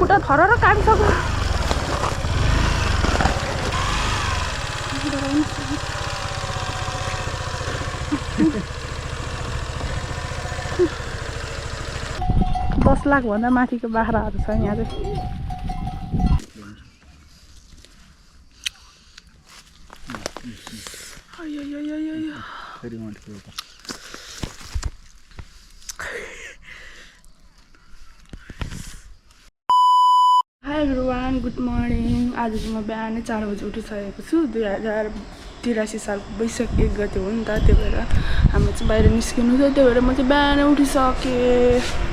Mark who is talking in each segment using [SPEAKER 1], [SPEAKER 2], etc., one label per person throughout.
[SPEAKER 1] खुट्टा थरर काटिसक्यो दस लाख भन्दा माथिको बाख्राहरू छ यहाँ चाहिँ हाई एभ्रिवान गुड मर्निङ आज चाहिँ म बिहानै 4 बजी उठिसकेको छु 2083 सालको वैशाख 1 गते हो नि त त्यही भएर हाम्रो चाहिँ बाहिर निस्किनु थियो त्यही भएर म चाहिँ बिहानै उठिसकेँ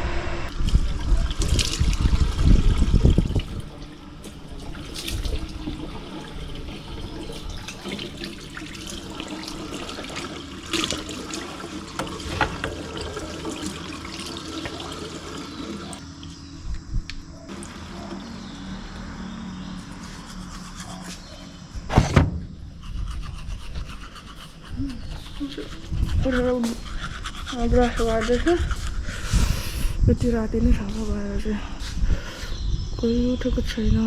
[SPEAKER 1] ब्रस गर्दैछु यति राति नै थाहा भएर चाहिँ कोही उठेको छैन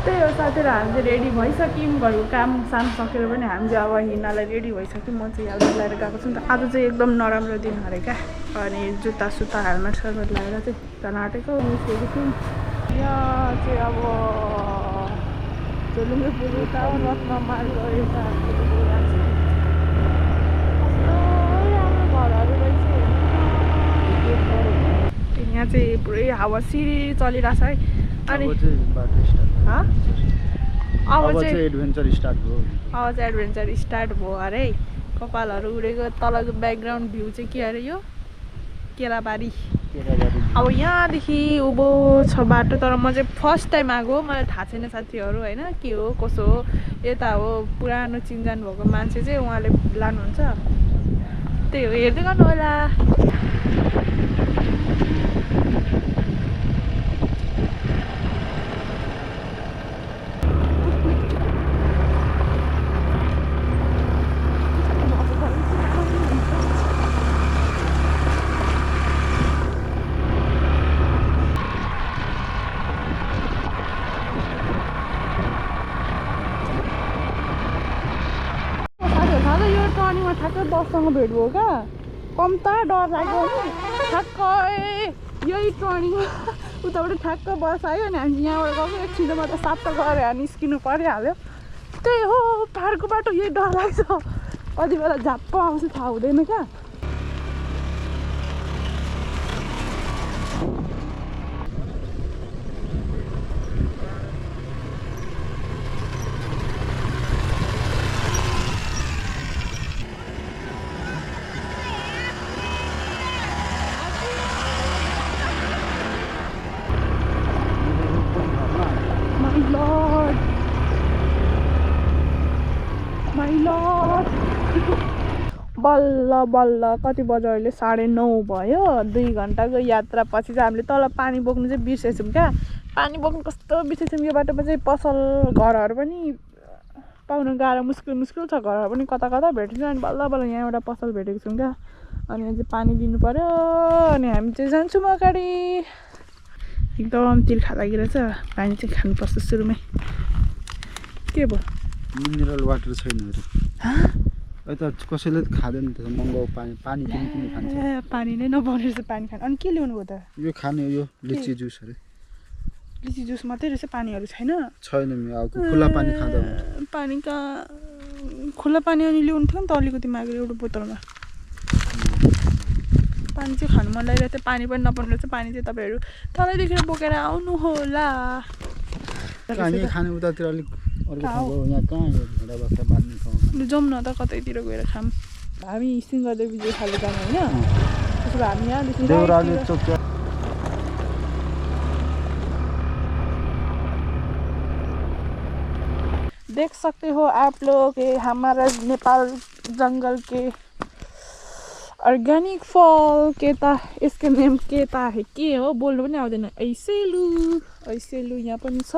[SPEAKER 1] त्यही हो साथीहरू हामी चाहिँ रेडी भइसक्यौँ घरको काम साम सकेर पनि हामी चाहिँ अब हिँड्नलाई रेडी भइसक्यौँ म चाहिँ यहाँ लगाएर गएको छु नि त आज चाहिँ एकदम नराम्रो दिन अरे क्या अनि जुत्ता सुत्ता हेलमेट सेलमेट लगाएर चाहिँ जान आँटेको निस्केको छु यहाँ चाहिँ अब झोलुङ्गे पुल उता रत्न मार्ग एउटा घरहरू रहेछ यहाँ चाहिँ पुरै हावा सिरी चलिरहेछ है अनि अब चाहिँ एडभेन्चर स्टार्ट भयो अरे कपालहरू उडेको तलको ब्याकग्राउन्ड भ्यू चाहिँ के अरे यो केराबारी अब यहाँदेखि उँभो छ बाटो तर म चाहिँ फर्स्ट टाइम आएको मलाई थाहा छैन साथीहरू होइन के हो कसो हो यता हो पुरानो चिनजान भएको मान्छे चाहिँ उहाँले लानुहुन्छ त्यही हो हेर्दै गर्नु होला ठ्याक्कै बससँग भेट भयो क्या कम्ता डर लाग्यो ठ्याक्कै यही टर्निङमा उताबाट ठ्याक्क बस आयो अनि हामी यहाँबाट गएको एकछिनमा त सात त गएर निस्किनु परिहाल्यो त्यही हो पाहाडको बाटो यही डर लाग्छ कति बेला झाप्प आउँछ थाहा हुँदैन क्या बल्ल बल्ल कति बज्यो अहिले 9:30 भयो 2 घन्टाको यात्रा पछि चाहिँ हामीले तल पानी बोक्नु चाहिँ बिर्सेछौँ क्या पानी बोक्नु कस्तो बिर्सेछौँ यो बाटोमा चाहिँ पसल घरहरू पनि पाउनु गाह्रो मुस्किल छ घरहरू पनि कता कता भेटिन्छ अनि बल्ल बल्ल यहाँ एउटा पसल भेटेको छौँ क्या अनि यहाँ चाहिँ पानी दिनु पर्यो अनि हामी चाहिँ जान्छौँ अगाडि एकदम तिर्खा लागिरहेछ पानी चाहिँ खानुपर्छ सुरुमै के भयो
[SPEAKER 2] मिनरल वाटर छैन त कसैले खाँदैन त महँगो पानी किन खान्छ
[SPEAKER 1] पानी नै नपाउने रहेछ पानी खान अनि के ल्याउनु भयो त
[SPEAKER 2] यो खाने यो लिची जुस अरे
[SPEAKER 1] लिची जुस मात्रै रहेछ पानीहरू छैन
[SPEAKER 2] खुला पानी खाँदा
[SPEAKER 1] पानी कहाँ खुला पानी अनि ल्याउनु थियो नि त अलिकति मागेर एउटा बोतलमा पानी चाहिँ खानु मन लागिरहेको थियो पानी पनि नपाउनु रहेछ पानी चाहिँ तपाईँहरू तलैदेखि बोकेर आउनु होला
[SPEAKER 2] हामी खाने उतातिर अलिक अर्को ठाउँ गयो यहाँ कहाँ यो भेडा बाख्रा बाँध्ने ठाउँ
[SPEAKER 1] जाउँ न त कतैतिर गएर खाऊँ हामी सिंहदेवी जे खाली जाने होइन त्यसो भए हामी यहाँदेखि
[SPEAKER 2] देउराली चोक
[SPEAKER 1] देख सकते हो आप लोग ये हमारा नेपाल जंगल के अर्ग्यानिक फल केता यसको नेम केता है के हो बोल्नु पनि आउँदैन ऐसेलु यहाँ पनि छ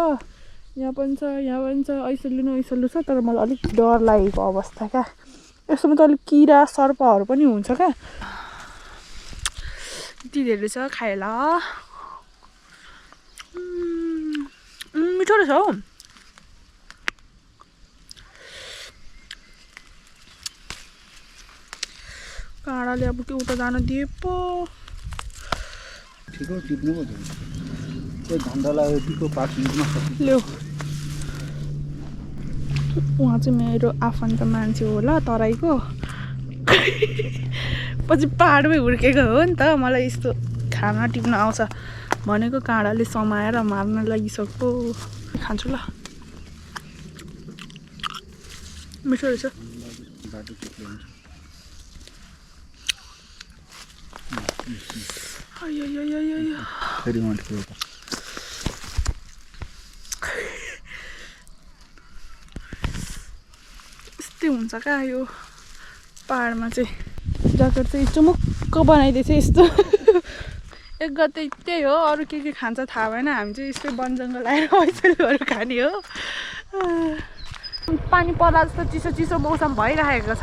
[SPEAKER 1] यहाँ पनि छ ऐसेलु न ऐसेलु छ तर मलाई अलिक डर लागेको अवस्था क्या यसमा त अलिक किरा सर्पहरू पनि हुन्छ क्या यति धेरै छ खाएला मिठो रहेछ हौ काँडाले अब के उता जान दिए पो
[SPEAKER 2] ठिक हो टिप्नु पो त्यो झन्डा लाग्यो दिको पात निक्न सक्छ
[SPEAKER 1] ल्याउ उहाँ चाहिँ मेरो आफन्त मान्छे होला तराईको पछि पाहाडमै हुर्केको हो नि त मलाई यस्तो खाना टिप्न आउँछ भनेको काँडाले समाएर मार्न लागिसक्यो खान्छु ल मिठो रहेछ
[SPEAKER 2] बाटो टिप्नु हुन्छ फेरि मन्टको एउटा
[SPEAKER 1] यस्तै हुन्छ क्या यो पाहाडमा चाहिँ ज्याकेट चाहिँ चुमुक्क बनाइदिएछ यस्तो एक गते त्यही हो अरू के खान्छ थाहा भएन हामी चाहिँ यस्तै वन जङ्गल आएर ऐसेलुहरू खाने हो पानी पर्दा जस्तो चिसो मौसम भइरहेको छ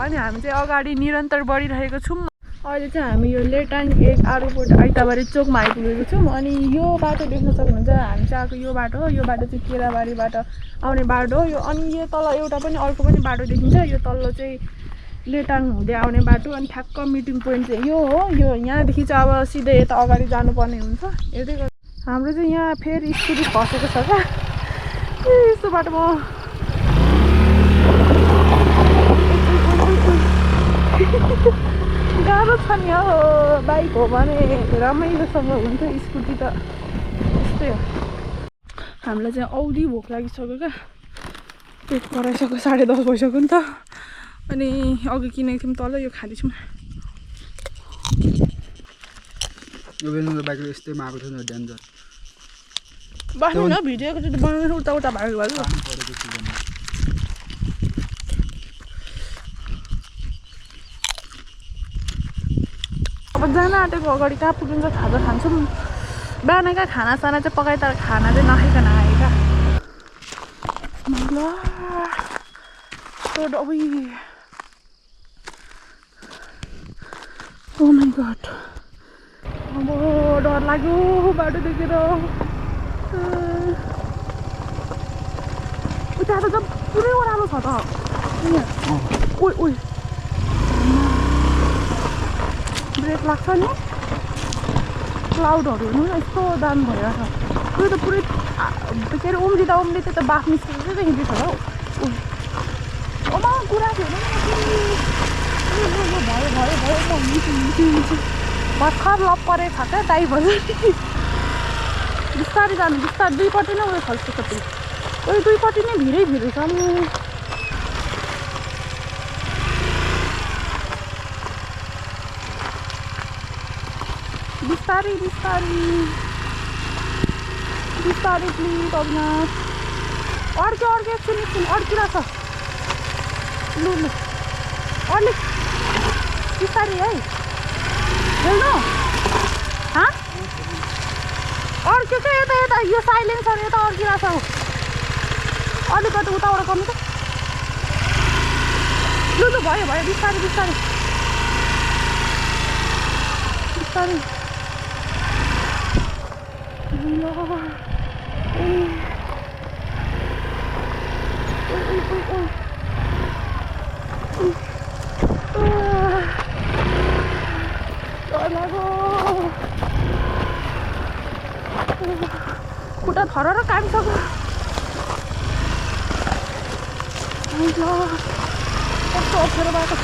[SPEAKER 1] अनि हामी चाहिँ अगाडि निरन्तर बढिरहेको छौँ अहिले चाहिँ हामी यो लेटाङ 1 आरुपोट आइताबारी चोकमा आइपुगेको छौँ अनि यो बाटो देख्न सक्नुहुन्छ हामी चाहिँ आएको यो बाटो हो यो बाटो चाहिँ केराबारीबाट आउने बाटो हो यो अनि यो तल एउटा पनि अर्को पनि बाटो देखिन्छ यो तल्लो चाहिँ लेटाङ हुँदै आउने बाटो अनि ठ्याक्क मिटिङ पोइन्ट चाहिँ यो हो यो यहाँदेखि चाहिँ अब सिधै यता अगाडि जानुपर्ने हुन्छ हेर्दै गर्दा हाम्रो चाहिँ यहाँ फेरि स्कुटी फसेको छ क्या यस्तो बाटोमा गाह्रो छ नि हौ बाइक हो भने रमाइलोसँग हुन्छ स्कुटी त त्यस्तै हो हामीलाई चाहिँ औधी भोक लागिसक्यो क्या पेट कराइसक्यो 10:30 भइसक्यो नि त अनि अघि किनेको थियौँ तल यो खाँदैछौँ
[SPEAKER 2] यो बेलुका बाइकले यस्तै माएको थियो नि डेन्जर
[SPEAKER 1] बाँच्नु न भिडियोको चाहिँ बनाउनु उता भएको भयो अब जान आँटेको अगाडि कहाँ पुगिन्छ खाजा खान्छौँ बिहानका खानासाना चाहिँ पकाइ तर खाना चाहिँ नखाइकन आयो क्या ओ माई गड अब डर लाग्यो बाटो देखेर उता त पुरै ओह्रालो छ त ओइ ब्रेक लाग्छ नि क्लाउडहरू हेर्नु यस्तो दाम भइरहेको छ त्यो त पुरै के अरे उम्रिँदा त्यो त बाफ निस्केको चाहिँ देखिँदैछ हौ कुरा थियो भर्खर लप परेको छ क्या ड्राइभर बिस्तारै जानु बिस्तारै दुईपट्टि नै उयो खल्छ कति उयो दुईपट्टि नै भिरै छ नि बिस्तारै प्लिज अविनाश अर्क्यो एकछिन अड्किरहेको छ लु अलिक बिस्तारै है हेर्नु अर्क्यो क्या यता यो साइलेन्सर यता अर्किरहेको छ अलिकति उताबाट कमी त लु भयो बिस्तारै खुट्टा थर काटिसक्यो कस्तो अप्ठ्यारो बाटो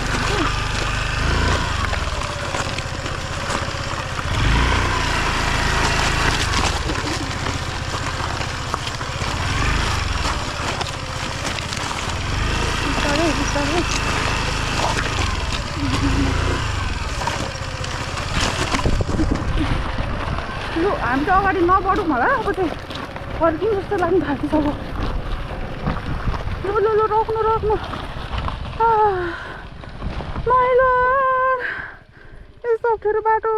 [SPEAKER 1] लु हामी चाहिँ अगाडि नबढौँ होला अब चाहिँ फर्किउँ जस्तो लाग्नु थाल्छ अब लु लु लु रोक्नु रोक्नु मैला यस्तो अप्ठ्यारो बाटो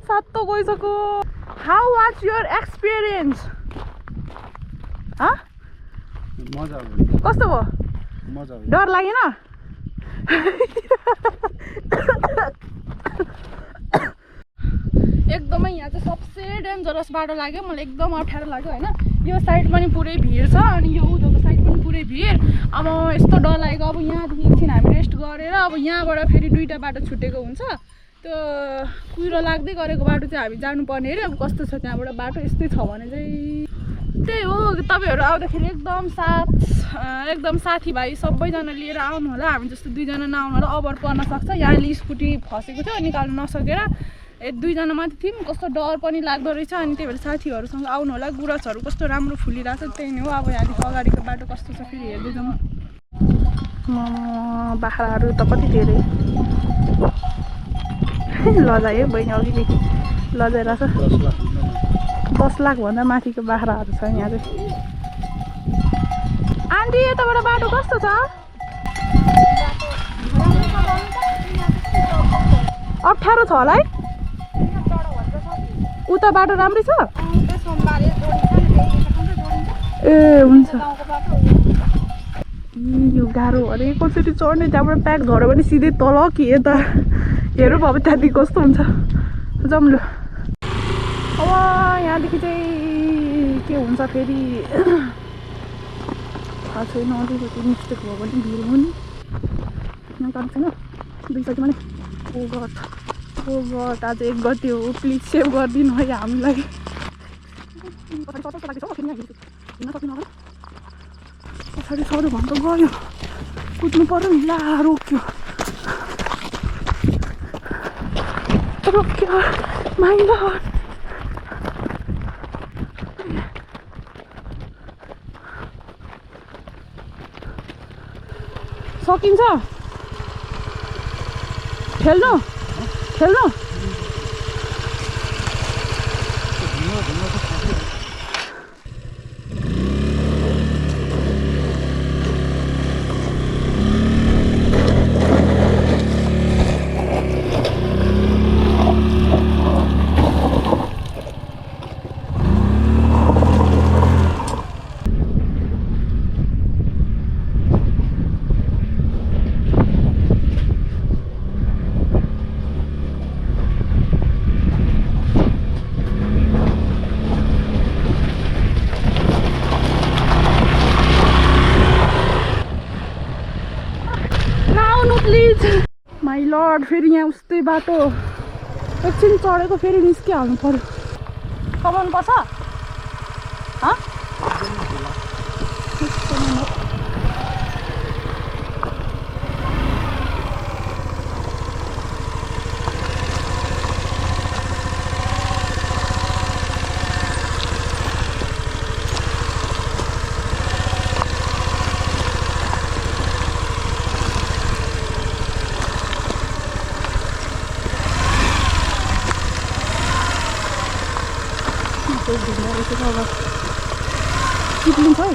[SPEAKER 1] सातो गइसक्यो हाउ वाज योर एक्सपिरियन्स
[SPEAKER 2] मजा आयो
[SPEAKER 1] कस्तो भयो
[SPEAKER 2] मजा आयो
[SPEAKER 1] डर लागेन एकदमै यहाँ चाहिँ सबसे डेन्जरस बाटो लाग्यो मलाई एकदम अप्ठ्यारो लाग्यो होइन यो साइड पनि पुरै भिड छ अनि यो उधोको साइड पनि पुरै भिड अब यस्तो डर लागेको अब यहाँदेखि एकछिन हामी रेस्ट गरेर अब यहाँबाट फेरि दुईवटा बाटो छुटेको हुन्छ त्यो कुहिरो लाग्दै गरेको बाटो चाहिँ हामी जानुपर्ने अरे अब कस्तो छ त्यहाँबाट बाटो यस्तै छ भने चाहिँ त्यही हो तपाईँहरू आउँदाखेरि एकदम साथीभाइ सबैजना लिएर आउनु होला हामी जस्तो दुईजना नआउनु होला अभर पर्न सक्छ यहाँले स्कुटी फसेको थियो निकाल्नु नसकेर दुईजना माथि थियौँ कस्तो डर पनि लाग्दो रहेछ अनि त्यही भएर साथीहरूसँग आउनु होला गुराँसहरू कस्तो राम्रो फुलिरहेको छ त्यही नै हो अब यहाँदेखि अगाडिको बाटो कस्तो छ फेरि हेर्दै जाउँ बाख्राहरू त कति धेरै लजायो बहिनी अघिदेखि लजाइरहेछ 10 लाखभन्दा माथिको बाख्राहरू छ यहाँ चाहिँ आन्टी यताबाट बाटो कस्तो छ अप्ठ्यारो छ होला है उता बाटो राम्रै छ ए हुन्छ यो गाह्रो अरे कसरी चढ्ने त्यहाँबाट प्याक झऱ्यो भने सिधै तल कि यता हेरौँ अब त्यहाँदेखि कस्तो हुन्छ जाउँ लु अब यहाँदेखि चाहिँ के हुन्छ फेरि थाहा छैन अलिकति मिस्टेक भयो भने भिड हुने नकाएको छैन 2 गति भने ओ गट आज 1 गति हो प्लिज सेभ गरिदिनु है हामीलाई पछाडि सधैँ भन्दा गयो कुद्नु पर्यो नि ला रोक्यो माइला सकिन्छ खेल्नु माई लर्ड फेरि यहाँ उस्तै बाटो एकछिन चढेको फेरि निस्किहाल्नु पर्यो कमाउनु पर्छ किप्लिङ छ है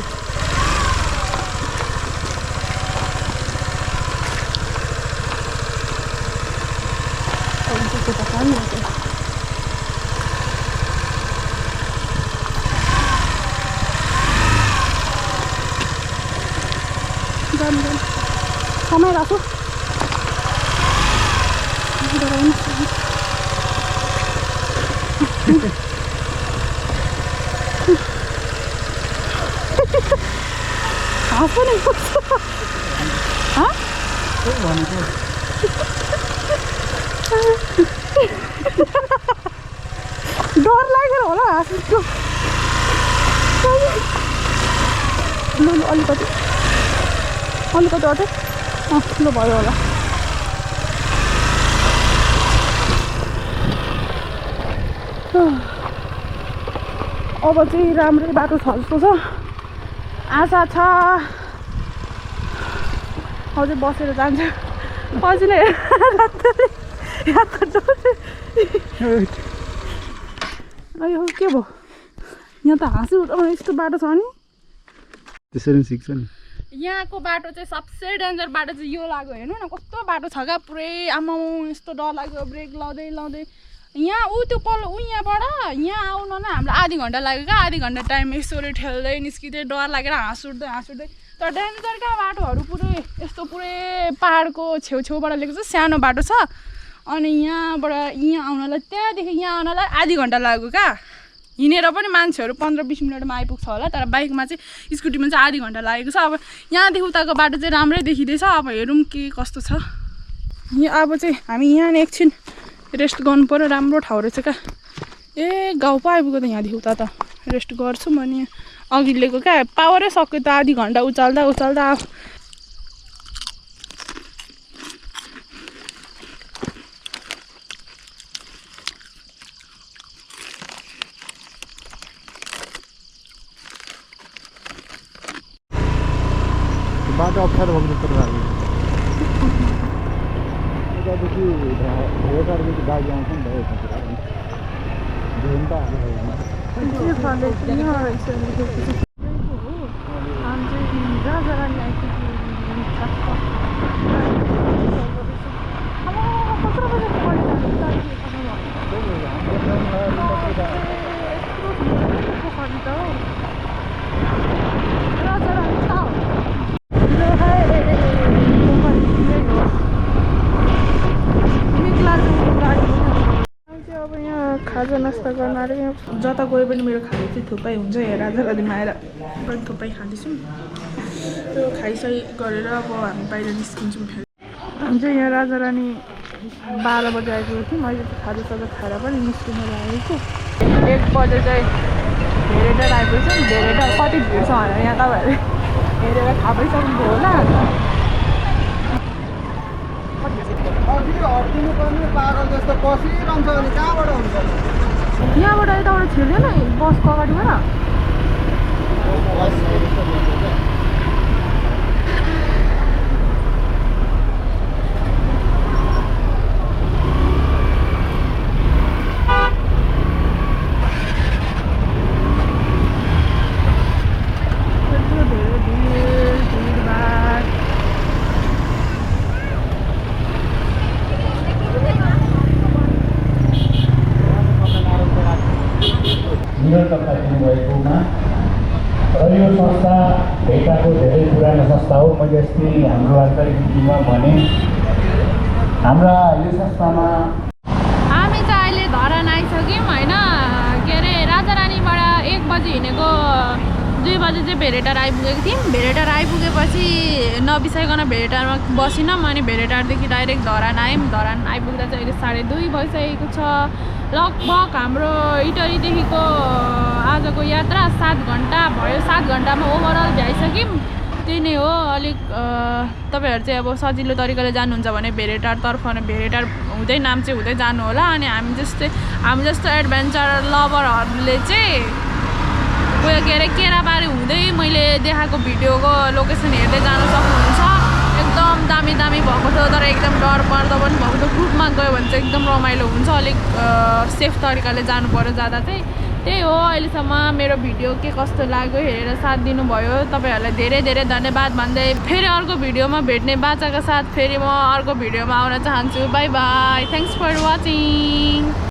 [SPEAKER 1] समय राख्छु हाँस पनि डर लागेर होला हाँसको लु अलिकति अझै लु भयो होला अब चाहिँ राम्रै बाटो छ जस्तो छ आशा छ अझै बसेर जान्छ पछि नै अयो के भयो यहाँ त हाँसी उठाउन यस्तो बाटो छ नि
[SPEAKER 2] त्यसरी सिक्छ नि
[SPEAKER 1] यहाँको बाटो चाहिँ सबसे डेन्जर बाटो चाहिँ यो लाग्यो हेर्नु न कस्तो बाटो छ क्या पुरै आमा यस्तो डर लाग्यो ब्रेक लाउँदै लाउँदै यहाँ त्यो यहाँबाट यहाँ आउन न हाम्रो आधी घन्टा लाग्यो क्या आधी घन्टा टाइम यसरी ठेल्दै निस्किँदै डर लागेर हाँस उठ्दै तर डेन्जर क्या बाटोहरू पुरै यस्तो पुरै पाहाडको छेउछेउबाट लिएको छ सानो बाटो छ अनि यहाँबाट यहाँ आउनलाई त्यहाँदेखि यहाँ आउनलाई आधी घन्टा लाग्यो क्या हिँडेर पनि मान्छेहरू 15-20 मिनटमा आइपुग्छ होला तर बाइकमा चाहिँ स्कुटीमा चाहिँ आधी घन्टा लागेको छ अब यहाँदेखि उताको बाटो चाहिँ राम्रै देखिँदैछ अब हेरौँ के कस्तो छ यहाँ अब चाहिँ हामी यहाँ एकछिन रेस्ट गर्नु पर्यो राम्रो ठाउँ रहेछ क्या ए गाउँ पो आइपुग्यो त यहाँदेखि उता त रेस्ट गर्छु म नि अघि लिएको क्या पावरै सक्यो त आधी घन्टा उचाल्दा
[SPEAKER 2] बाटो अप्ठ्यारो भएको जस्तो लाग्यो यतादेखि भेटारदेखि गाडी आउँछ नि त यतातिर झुम त
[SPEAKER 1] खाजा नास्ता गर्न अरे जता गए पनि मेरो खाजा चाहिँ थुप्रै हुन्छ यहाँ राजारानीमा आएर पनि थुप्रै खाँदैछौँ त्यो खाइसहि गरेर अब हामी बाहिर निस्किन्छौँ फेरि हामी चाहिँ यहाँ राजारानी 12 बजे आइपुगेको थियौँ मैले चाहिँ खाजासाजा खाएर पनि निस्किनु लागेको 1 बजे चाहिँ भेरेटार आइपुग्छौँ भेरेटार कति भिड छ भनेर यहाँ तपाईँहरूले हेरेर थाहा पाइसक्नुभयो होला
[SPEAKER 2] हटिनुपर्ने पागल जस्तो बसिरहन्छ अनि कहाँबाट हुन्छ
[SPEAKER 1] यहाँबाट यताबाट छिर्दैन बसको अगाडिबाट
[SPEAKER 3] निरन्तरता दिनुभएकोमा र यो संस्था भेटाको धेरै पुरानो संस्था हो मैले अस्ति हाम्रो आन्तरिक नीतिमा भने हाम्रा यो संस्थामा
[SPEAKER 1] हामी चाहिँ अहिले धरान आइसक्यौँ होइन के अरे राजारानीबाट 1 बजी हिँडेको 2 बजी चाहिँ भेरेटार आइपुगेको थियौँ भेरेटार आइपुगेपछि नबिसाइकन भेरेटारमा बसिनौँ अनि भेरेटारदेखि डाइरेक्ट धरान आयौँ धरान आइपुग्दा चाहिँ अहिले 2:30 भइसकेको छ लगभग हाम्रो इटरीदेखिको आजको यात्रा 7 घन्टा भयो 7 घन्टामा ओभरअल भ्याइसक्यौँ त्यही नै हो अलिक तपाईँहरू चाहिँ अब सजिलो तरिकाले जानुहुन्छ भने भेरेटारतर्फ भेरेटार हुँदै नाम्चे हुँदै जानु होला अनि हामी जस्तो एडभेन्चर लभरहरूले चाहिँ उयो के अरे केराबारी हुँदै मैले देखाएको भिडियोको लोकेसन हेर्दै जान सक्नुहुन्छ एकदम दामी भएको थियो तर एकदम डर पर्दो पनि भएको थियो ग्रुपमा गयो भने चाहिँ एकदम रमाइलो हुन्छ अलिक सेफ तरिकाले जानु पर्यो जाँदा चाहिँ त्यही हो अहिलेसम्म मेरो भिडियो के कस्तो लाग्यो हेरेर साथ दिनुभयो तपाईँहरूलाई धेरै धेरै धन्यवाद भन्दै फेरि अर्को भिडियोमा भेट्ने बाचाका साथ फेरि म अर्को भिडियोमा आउन चाहन्छु bye bye thanks for watching